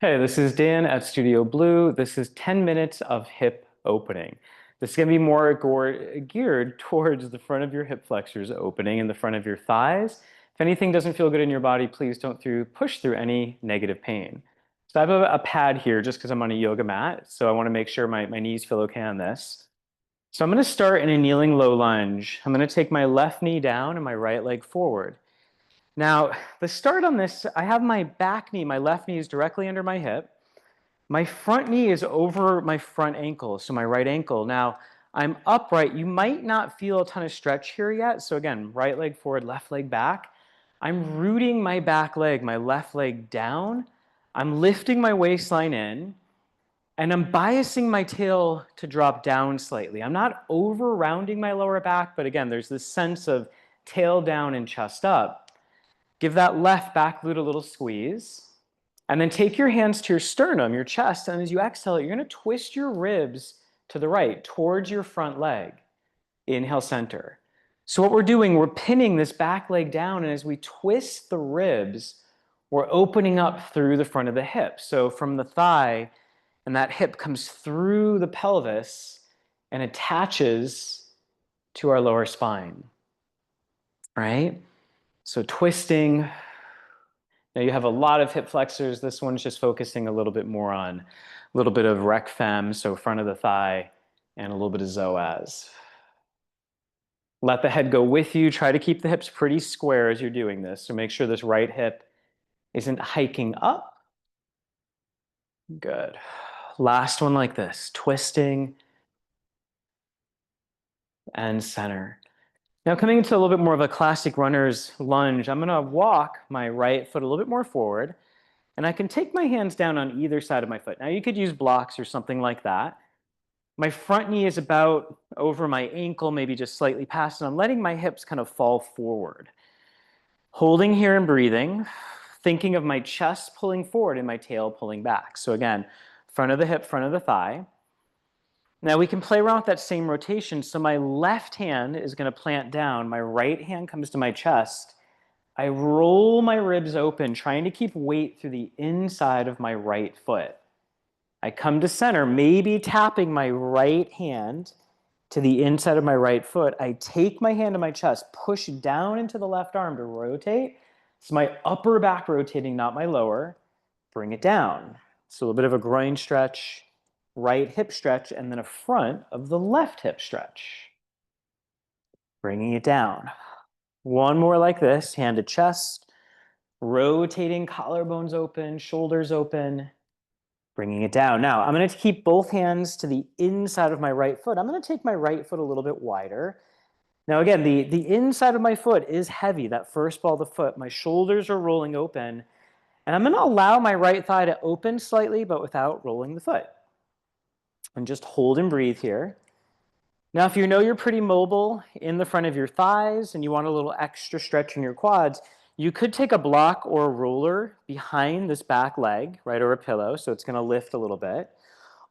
Hey, this is Dan at Studio Blue. This is 10 minutes of hip opening. This is going to be more geared towards the front of your hip flexors opening and the front of your thighs. If anything doesn't feel good in your body, please don't push through any negative pain. So I have a pad here just because I'm on a yoga mat. So I want to make sure my knees feel okay on this. So I'm going to start in a kneeling low lunge. I'm going to take my left knee down and my right leg forward. Now, the start on this, I have my back knee, my left knee is directly under my hip. My front knee is over my front ankle, so my right ankle. Now, I'm upright. You might not feel a ton of stretch here yet. So again, right leg forward, left leg back. I'm rooting my back leg, my left leg down. I'm lifting my waistline in, and I'm biasing my tail to drop down slightly. I'm not over rounding my lower back, but again, there's this sense of tail down and chest up. Give that left back glute a little squeeze. And then take your hands to your sternum, your chest, and as you exhale, you're going to twist your ribs to the right, towards your front leg. Inhale, center. So what we're doing, we're pinning this back leg down, and as we twist the ribs, we're opening up through the front of the hip. So from the thigh, and that hip comes through the pelvis and attaches to our lower spine, right? So twisting. Now you have a lot of hip flexors. This one's just focusing a little bit more on a little bit of rec fem, so front of the thigh, and a little bit of psoas. Let the head go with you. Try to keep the hips pretty square as you're doing this. So make sure this right hip isn't hiking up. Good. Last one like this, twisting and center. Now coming into a little bit more of a classic runner's lunge, I'm gonna walk my right foot a little bit more forward, and I can take my hands down on either side of my foot. Now you could use blocks or something like that. My front knee is about over my ankle, maybe just slightly past, and I'm letting my hips kind of fall forward. Holding here and breathing, thinking of my chest pulling forward and my tail pulling back. So again, front of the hip, front of the thigh. Now we can play around with that same rotation. So my left hand is going to plant down, my right hand comes to my chest. I roll my ribs open, trying to keep weight through the inside of my right foot. I come to center, maybe tapping my right hand to the inside of my right foot. I take my hand to my chest, push down into the left arm to rotate. It's my upper back rotating, not my lower. Bring it down. So a little bit of a groin stretch, right hip stretch, and then a front of the left hip stretch. Bringing it down. One more like this, hand to chest, rotating, collarbones open, shoulders open, bringing it down. Now, I'm going to keep both hands to the inside of my right foot. I'm going to take my right foot a little bit wider. Now, again, the inside of my foot is heavy, that first ball of the foot. My shoulders are rolling open, and I'm going to allow my right thigh to open slightly, but without rolling the foot. And just hold and breathe here. Now, if you know you're pretty mobile in the front of your thighs and you want a little extra stretch in your quads, you could take a block or a roller behind this back leg, right, or a pillow, so it's going to lift a little bit.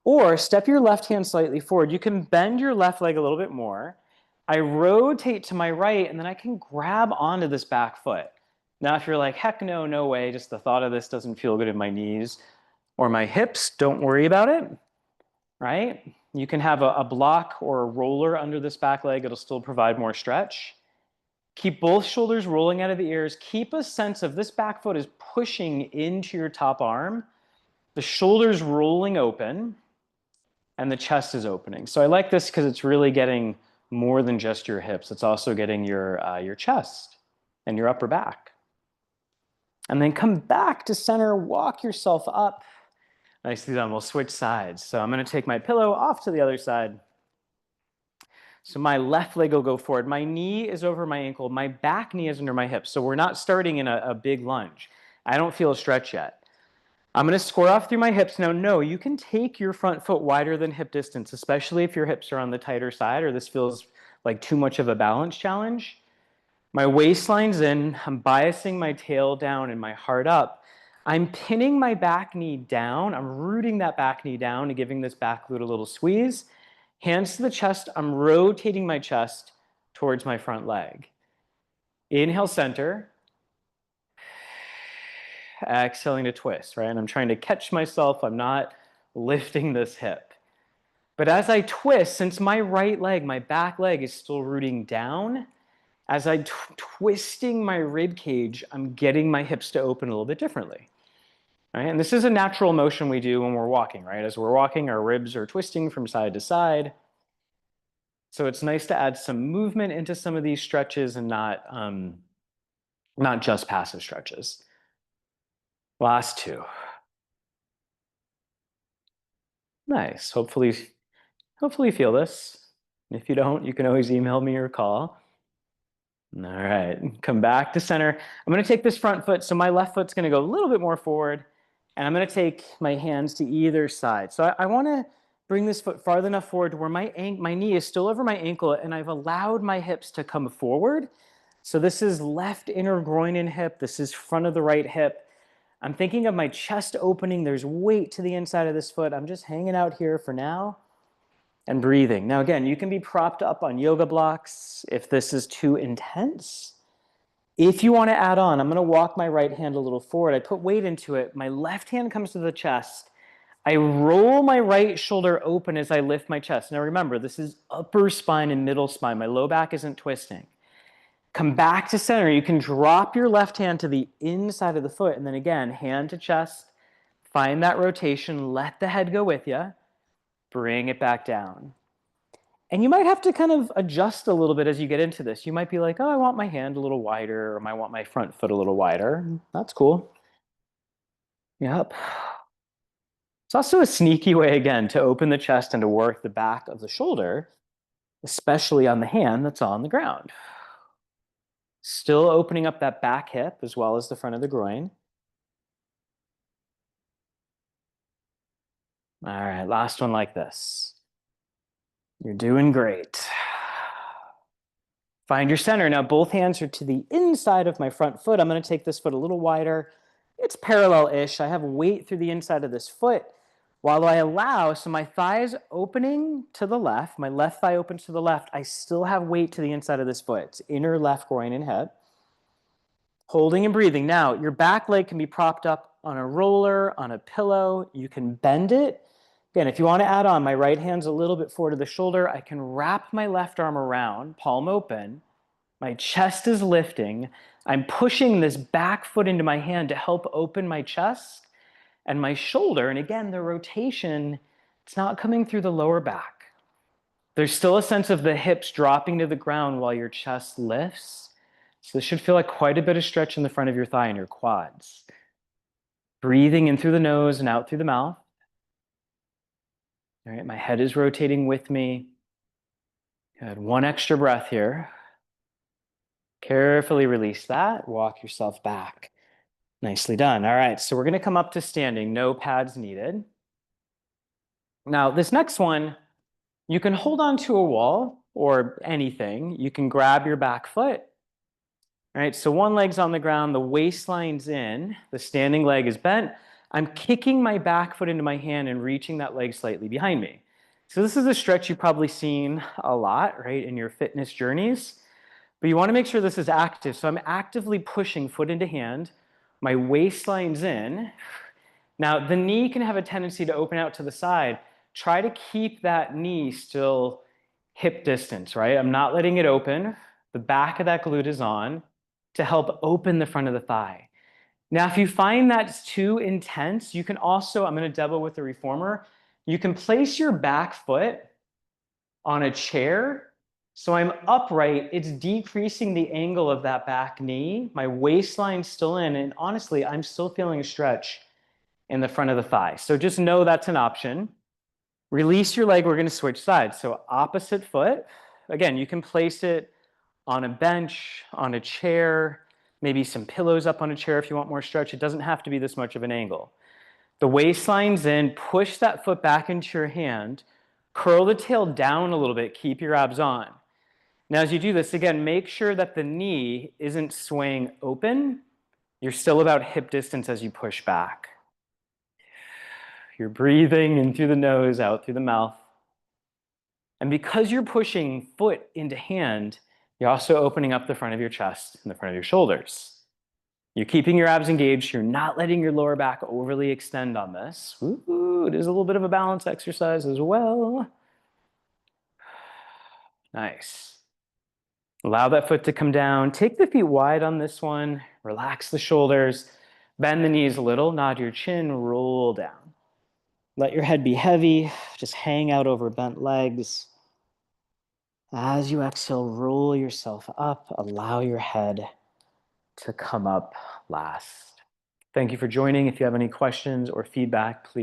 Or step your left hand slightly forward. You can bend your left leg a little bit more. I rotate to my right, and then I can grab onto this back foot. Now, if you're like, heck no, no way, just the thought of this doesn't feel good in my knees or my hips, don't worry about it, right? You can have a block or a roller under this back leg. It'll still provide more stretch. Keep both shoulders rolling out of the ears. Keep a sense of this back foot is pushing into your top arm. The shoulders rolling open and the chest is opening. So I like this because it's really getting more than just your hips. It's also getting your chest and your upper back. And then come back to center, walk yourself up. Nicely done. We'll switch sides. So I'm going to take my pillow off to the other side. So my left leg will go forward. My knee is over my ankle. My back knee is under my hip. So we're not starting in a big lunge. I don't feel a stretch yet. I'm going to square off through my hips. Now, no, you can take your front foot wider than hip distance, especially if your hips are on the tighter side or this feels like too much of a balance challenge. My waistline's in. I'm biasing my tail down and my heart up. I'm pinning my back knee down. I'm rooting that back knee down and giving this back glute a little squeeze. Hands to the chest. I'm rotating my chest towards my front leg. Inhale, center. exhaling to twist, right? And I'm trying to catch myself. I'm not lifting this hip. But as I twist, since my right leg, my back leg is still rooting down, as I'm twisting my rib cage, I'm getting my hips to open a little bit differently. Right? And this is a natural motion we do when we're walking, right? As we're walking, our ribs are twisting from side to side. So it's nice to add some movement into some of these stretches and not just passive stretches. Last two. Nice. Hopefully you feel this. If you don't, you can always email me or call. All right, come back to center. I'm going to take this front foot. So my left foot's going to go a little bit more forward. And I'm going to take my hands to either side. So I want to bring this foot farther enough forward to where my knee is still over my ankle, and I've allowed my hips to come forward. So this is left inner groin and hip. This is front of the right hip. I'm thinking of my chest opening. There's weight to the inside of this foot. I'm just hanging out here for now and breathing. Now, again, you can be propped up on yoga blocks if this is too intense. If you want to add on, I'm going to walk my right hand a little forward. I put weight into it. My left hand comes to the chest. I roll my right shoulder open as I lift my chest. Now remember, this is upper spine and middle spine. My low back isn't twisting. Come back to center. You can drop your left hand to the inside of the foot. And then again, hand to chest. Find that rotation. Let the head go with you. Bring it back down. And you might have to kind of adjust a little bit as you get into this. You might be like, oh, I want my hand a little wider, or I want my front foot a little wider. That's cool. Yep. It's also a sneaky way, again, to open the chest and to work the back of the shoulder, especially on the hand that's on the ground. Still opening up that back hip as well as the front of the groin. All right, last one like this. You're doing great. Find your center. Now, both hands are to the inside of my front foot. I'm going to take this foot a little wider. It's parallel-ish. I have weight through the inside of this foot. While I allow, so my thigh's opening to the left, my left thigh opens to the left, I still have weight to the inside of this foot. It's inner left groin and hip. Holding and breathing. Now, your back leg can be propped up on a roller, on a pillow. You can bend it. Again, if you want to add on, my right hand's a little bit forward to the shoulder. I can wrap my left arm around, palm open. My chest is lifting. I'm pushing this back foot into my hand to help open my chest and my shoulder. And again, the rotation, it's not coming through the lower back. There's still a sense of the hips dropping to the ground while your chest lifts. So this should feel like quite a bit of stretch in the front of your thigh and your quads. Breathing in through the nose and out through the mouth. All right, my head is rotating with me. Good, one extra breath here. Carefully release that, walk yourself back. Nicely done. All right, so we're gonna come up to standing, no pads needed. Now, this next one, you can hold on to a wall or anything. You can grab your back foot. All right, so one leg's on the ground, the waistline's in, the standing leg is bent. I'm kicking my back foot into my hand and reaching that leg slightly behind me. So this is a stretch you've probably seen a lot, right, in your fitness journeys. But you want to make sure this is active. So I'm actively pushing foot into hand. My waistline's in. Now, the knee can have a tendency to open out to the side. Try to keep that knee still hip distance, right? I'm not letting it open. The back of that glute is on to help open the front of the thigh. Now, if you find that's too intense, you can also, I'm going to double with the reformer, you can place your back foot on a chair. So I'm upright, it's decreasing the angle of that back knee. My waistline's still in, and honestly, I'm still feeling a stretch in the front of the thigh. So just know that's an option. Release your leg, we're gonna switch sides. So opposite foot, again, you can place it on a bench, on a chair, maybe some pillows up on a chair if you want more stretch. It doesn't have to be this much of an angle. The waistline's in, push that foot back into your hand, curl the tail down a little bit, keep your abs on. Now, as you do this, again, make sure that the knee isn't swaying open. You're still about hip distance as you push back. You're breathing in through the nose, out through the mouth. And because you're pushing foot into hand, you're also opening up the front of your chest and the front of your shoulders. You're keeping your abs engaged. You're not letting your lower back overly extend on this. Ooh, it is a little bit of a balance exercise as well. Nice. Allow that foot to come down. Take the feet wide on this one. Relax the shoulders. Bend the knees a little. Nod your chin. Roll down. Let your head be heavy. Just hang out over bent legs. As you exhale, roll yourself up. Allow your head to come up last. Thank you for joining. If you have any questions or feedback, please.